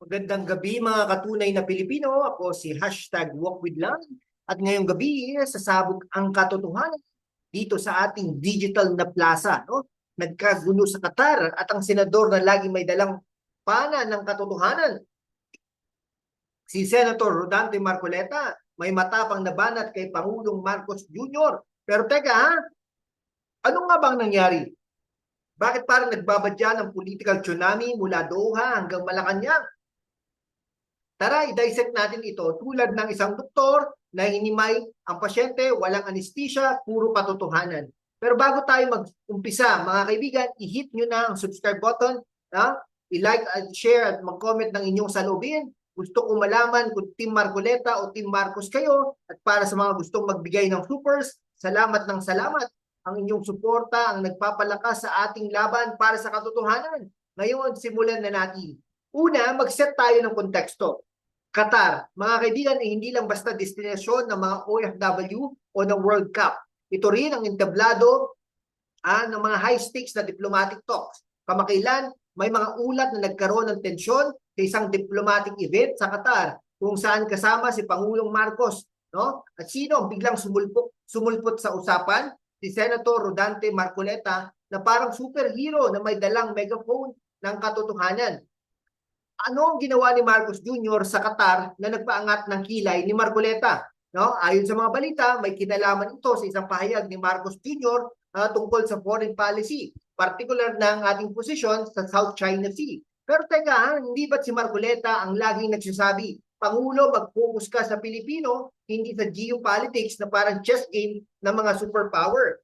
Magandang gabi mga katunay na Pilipino. Ako si #WalkWithLang. At ngayong gabi, sasabog ang katotohanan dito sa ating digital na plaza. No? Nagkagulo sa Qatar at ang senador na lagi may dalang pana ng katotohanan, si Senator Rodante Marcoleta, may matapang na banat kay Pangulong Marcos Jr. Pero teka ha, ano nga bang nangyari? Bakit parang nagbabadya ng political tsunami mula Doha hanggang Malacanang? Tara, i-dissect natin ito tulad ng isang doktor na hinimay ang pasyente, walang anesthesia, puro katotohanan. Pero bago tayo mag-umpisa, mga kaibigan, i-hit nyo na ang subscribe button, i-like at share at mag-comment ng inyong saloobin. Gusto kong malaman kung Team Marcoleta o Team Marcos kayo. At para sa mga gustong magbigay ng supers, salamat ng salamat. Ang inyong suporta ang nagpapalakas sa ating laban para sa katotohanan. Ngayon, simulan na natin. Una, mag-set tayo ng konteksto. Qatar, mga kaibigan, ay hindi lang basta destinasyon ng mga OFW o ng World Cup. Ito rin ang entablado ng mga high-stakes na diplomatic talks. Kamakailan, may mga ulat na nagkaroon ng tensyon sa isang diplomatic event sa Qatar kung saan kasama si Pangulong Marcos. No? At sino ang biglang sumulpot sa usapan? Si Senator Rodante Marcoleta na parang superhero na may dalang megaphone ng katotohanan. Ano ang ginawa ni Marcos Jr. sa Qatar na nagpaangat ng kilay ni Marcoleta? No? Ayon sa mga balita, may kinalaman ito sa isang pahayag ni Marcos Jr. Tungkol sa foreign policy, particular ng ating posisyon sa South China Sea. Pero teka, hindi ba't si Marcoleta ang laging nagsasabi, Pangulo, mag-focus ka sa Pilipino, hindi sa geopolitics na parang chess game ng mga superpower?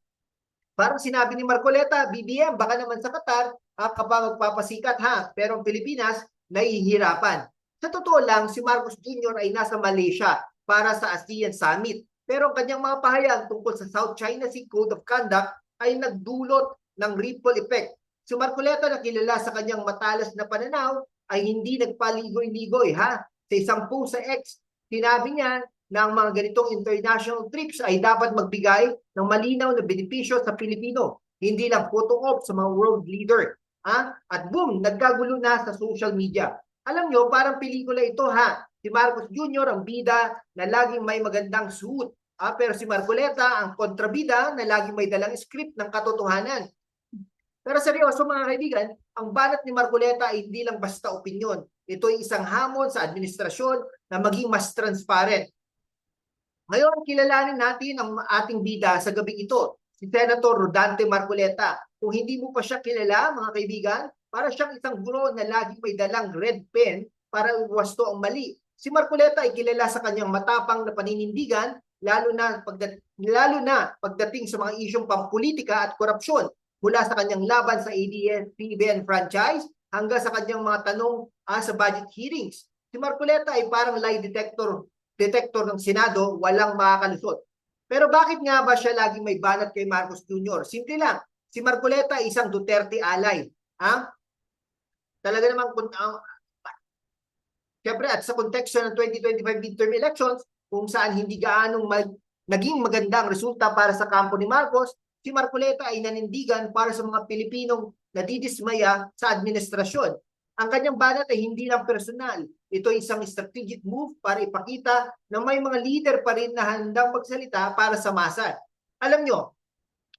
Parang sinabi ni Marcoleta, BBM, baka naman sa Qatar, kapag magpapasikat ha, pero ang Pilipinas, nahihirapan. Sa totoo lang, si Marcos Jr. ay nasa Malaysia para sa ASEAN Summit. Pero ang kanyang mga pahayag tungkol sa South China Sea Code of Conduct ay nagdulot ng ripple effect. Si Marcoleta na kilala sa kanyang matalas na pananaw ay hindi nagpaligoy-ligoy ha. Sa isang post sa X, sinabi niya na ang mga ganitong international trips ay dapat magbigay ng malinaw na benepisyo sa Pilipino. Hindi lang photo op sa mga world leader. At boom, nagkagulo na sa social media. Alam nyo, parang pelikula ito ha. Si Marcos Jr. ang bida na laging may magandang suit. Pero si Marcoleta ang kontrabida na laging may dalang script ng katotohanan. Pero seryoso mga kaibigan, ang banat ni Marcoleta ay hindi lang basta opinyon. Ito ay isang hamon sa administrasyon na maging mas transparent. Ngayon, kilalanin natin ang ating bida sa gabi ito, si Senator Rodante Marcoleta. Kung hindi mo pa siya kilala, mga kaibigan, para siyang isang guro na lagi may dalang red pen para iwasto ang mali. Si Marcoleta ay kilala sa kanyang matapang na paninindigan, lalo na pagdating sa mga isyong pampolitika at korupsyon, mula sa kanyang laban sa ABS-CBN franchise hanggang sa kanyang mga tanong sa budget hearings. Si Marcoleta ay parang lie detector ng Senado, walang makakalusot. Pero bakit nga ba siya laging may banat kay Marcos Jr.? Simple lang, si Marcoleta ay isang Duterte ally. Talaga namang, siyempre at sa konteksto ng 2025 midterm elections, kung saan hindi gaanong naging magandang resulta para sa kampo ni Marcos, si Marcoleta ay nanindigan para sa mga Pilipinong nadidismaya sa administrasyon. Ang kanyang banat ay hindi lang personal. Ito ay isang strategic move para ipakita na may mga leader pa rin na handang magsalita para sa masa. Alam nyo,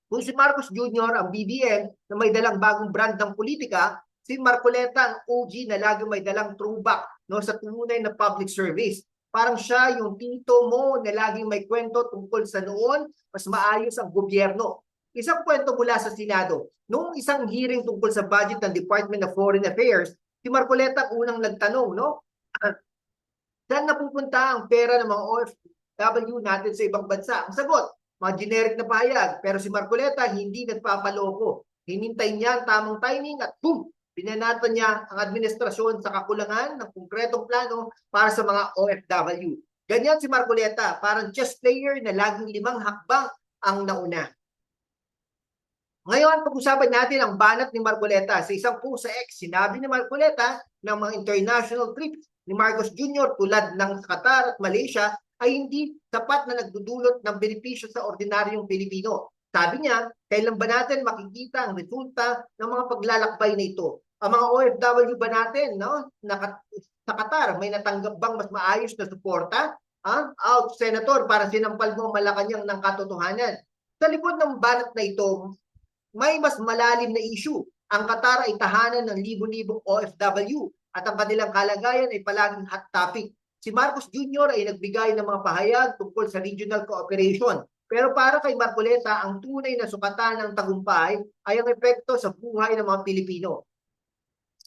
kung si Marcos Jr. ang BBM na may dalang bagong brand ng politika, si Marcoleta ang OG na lagi may dalang throwback sa tunay na public service. Parang siya yung tito mo na laging may kwento tungkol sa noon, mas maayos ang gobyerno. Isang kwento mula sa Senado. Noong isang hearing tungkol sa budget ng Department of Foreign Affairs, si Marcoleta unang nagtanong, saan napupunta ang pera ng mga OFW natin sa ibang bansa? Ang sagot, mga generic na pahayag. Pero si Marcoleta hindi nagpapaloko. Hinintay niya ang tamang timing at boom! Pinanatan niya ang administrasyon sa kakulangan ng konkretong plano para sa mga OFW. Ganyan si Marcoleta, parang chess player na laging 5 hakbang ang nauna. Ngayon, pag-usapan natin ang banat ni Marcoleta. Sa isang post sa X, sinabi ni Marcoleta ng mga international trips ni Marcos Jr. tulad ng Qatar at Malaysia ay hindi sapat na nagdudulot ng benepisyo sa ordinaryong Pilipino. Sabi niya, kailan ba natin makikita ang resulta ng mga paglalakbay na ito? Ang mga OFW ba natin, sa Qatar? May natanggap bang mas maayos na suporta? Out, Senator, para sinampal mo ang Malacanang ng katotohanan. Sa likod ng banat na ito, may mas malalim na issue. Ang Qatar ay tahanan ng libo-libong OFW at ang kanilang kalagayan ay palaging hot topic. Si Marcos Jr. ay nagbigay ng mga pahayag tungkol sa regional cooperation. Pero para kay Marcoleta, ang tunay na sukatan ng tagumpay ay ang epekto sa buhay ng mga Pilipino.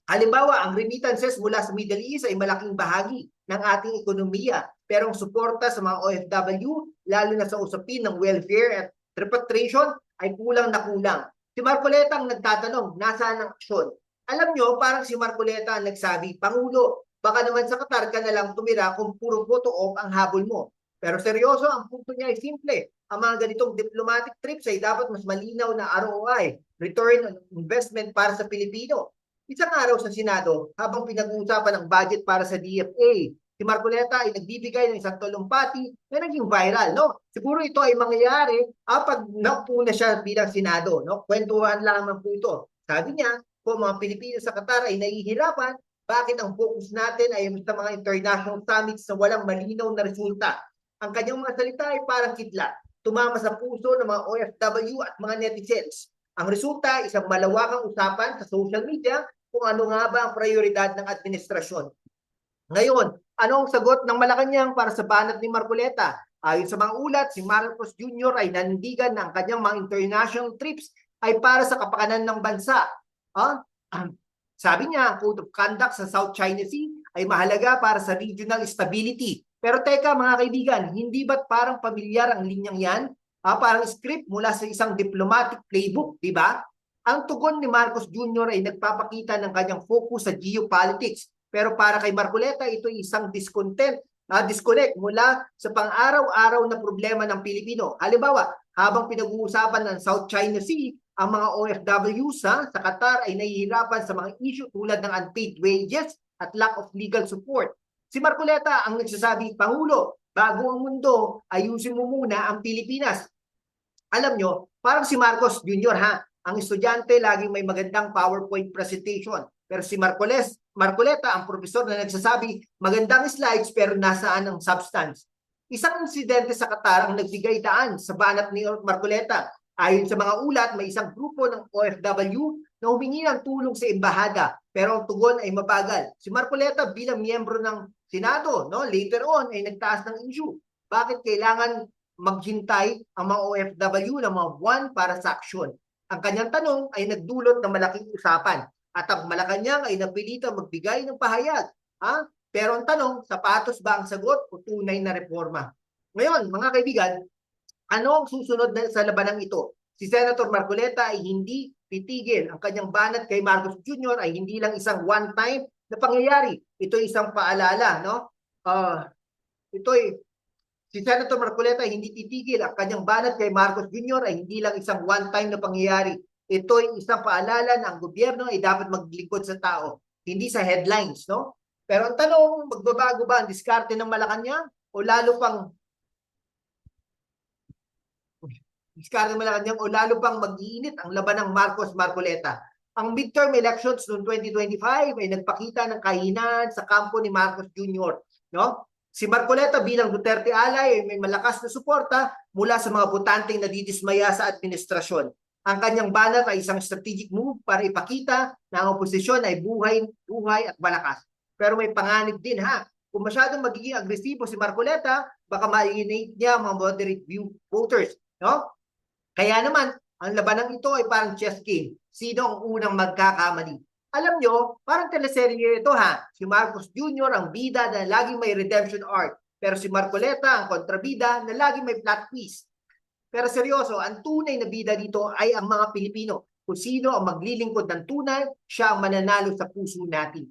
Halimbawa, ang remittances mula sa Middle East ay malaking bahagi ng ating ekonomiya. Pero ang suporta sa mga OFW, lalo na sa usapin ng welfare at repatriation, ay kulang na kulang. Si Marcoleta ang nagtatanong, nasaan ang aksyon? Alam nyo, parang si Marcoleta ang nagsabi, Pangulo, baka naman sa Qatar ka na lang tumira kung puro photo op ang habol mo. Pero seryoso, ang punto niya ay simple. Ang mga ganitong diplomatic trips ay dapat mas malinaw na ROI, return on investment para sa Pilipino. Isang araw sa Senado, habang pinag-uusapan ang budget para sa DFA, si Marcoleta ay nagbibigay ng isang talumpati na naging viral. No? Siguro ito ay mangyayari pag naupo na siya bilang Senado. No? Kwentuhan lamang po ito. Sabi niya, kung mga Pilipino sa Qatar ay nahihirapan, bakit ang focus natin ay sa mga international summits na walang malinaw na resulta? Ang kanyang mga salita ay parang kidlat. Tumama sa puso ng mga OFW at mga netizens. Ang resulta, isang malawakang usapan sa social media kung ano nga ba ang prioridad ng administrasyon. Ngayon, ano ang sagot ng Malacanang para sa banat ni Marcoleta? Ayon sa mga ulat, si Marcos Jr. ay nanindigan na ang kanyang mga international trips ay para sa kapakanan ng bansa. Sabi niya, ang Code of Conduct sa South China Sea ay mahalaga para sa regional stability. Pero teka mga kaibigan, hindi ba't parang pamilyar ang linyang yan? Parang script mula sa isang diplomatic playbook, di ba? Ang tugon ni Marcos Jr. ay nagpapakita ng kanyang focus sa geopolitics. Pero para kay Marcoleta, ito ay isang disconnect mula sa pang-araw-araw na problema ng Pilipino. Halimbawa, habang pinag-uusapan ng South China Sea, ang mga OFW sa Qatar ay nahihirapan sa mga issue tulad ng unpaid wages at lack of legal support. Si Marcoleta ang nagsasabi, Pangulo, bago ang mundo, ayusin mo muna ang Pilipinas. Alam nyo, parang si Marcos Jr. Ang estudyante laging may magandang PowerPoint presentation. Pero si Marcoleta, ang profesor na nagsasabi, magandang slides pero nasaan ang substance. Isang insidente sa Qatar ang nagbigay daan sa banat ni Marcoleta. Ayon sa mga ulat, may isang grupo ng OFW na humingi ng tulong sa embahada pero ang tugon ay mabagal. Si Marcoleta bilang miyembro ng Senado, later on ay nagtaas ng issue. Bakit kailangan maghintay ang mga OFW ng mga buwan para sa aksyon? Ang kanyang tanong ay nagdulot ng malaking usapan at ang Malacanang ay napilitang magbigay ng pahayag. Pero ang tanong, sapatos ba ang sagot o tunay na reforma? Ngayon, mga kaibigan, ano ang susunod sa labanang ito? Si Senator Marcoleta ay hindi titigil. Ang kanyang banat kay Marcos Jr. ay hindi lang isang one-time na pangyayari. Ito ay isang paalala. Si Senator Marcoleta ay hindi titigil. Ang kanyang banat kay Marcos Jr. ay hindi lang isang one-time na pangyayari. Ito ay isang paalala na ang gobyerno ay dapat maglingkod sa tao, hindi sa headlines. Pero ang tanong, magbabago ba ang diskarte ng Malacanang o lalo pang mag-iinit ang laban ng Marcos Marcoleta? Ang midterm elections noong 2025 ay nagpakita ng kahinaan sa kampo ni Marcos Jr. Si Marcoleta bilang Duterte alay ay may malakas na suporta mula sa mga botanteng nadidismaya sa administrasyon. Ang kanyang banat ay isang strategic move para ipakita na ang oposisyon ay buhay at malakas. Pero may panganib din Kung masyadong magiging agresibo si Marcoleta, baka ma-alienate niya ang mga moderate view voters. Kaya naman, ang labanang ito ay parang chess game. Sino ang unang magkakamali? Alam nyo, parang teleserye ito Si Marcos Jr. ang bida na laging may redemption arc. Pero si Marcoleta ang kontrabida na laging may plot twist. Pero seryoso, ang tunay na bida dito ay ang mga Pilipino. Kung sino ang maglilingkod ng tunay, siya ang mananalo sa puso natin.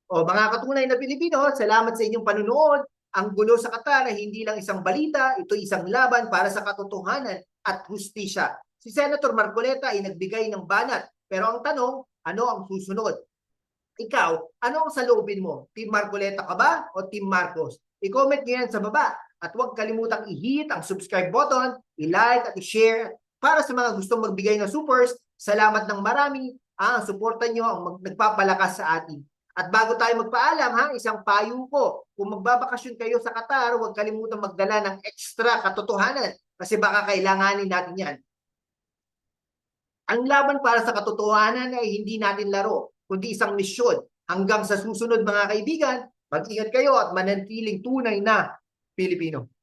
Mga katunay na Pilipino, salamat sa inyong panunood. Ang gulo sa Qatar ay hindi lang isang balita, ito isang laban para sa katotohanan at hustisya. Si Senator Marcoleta ay nagbigay ng banat. Pero ang tanong, ano ang susunod? Ikaw, ano ang saloobin mo? Team Marcoleta ka ba o Team Marcos? I-comment nyo yan sa baba. At huwag kalimutang i-hit ang subscribe button, i-like at i-share. Para sa mga gustong magbigay ng supers, salamat ng marami. Ang suporta nyo ang nagpapalakas sa atin. At bago tayo magpaalam, ha, isang payo ko. Kung magbabakasyon kayo sa Qatar, huwag kalimutan magdala ng extra katotohanan kasi baka kailanganin natin yan. Ang laban para sa katotohanan ay hindi natin laro, kundi isang misyon. Hanggang sa susunod mga kaibigan, mag-ingat kayo at manatiling tunay na Pilipino.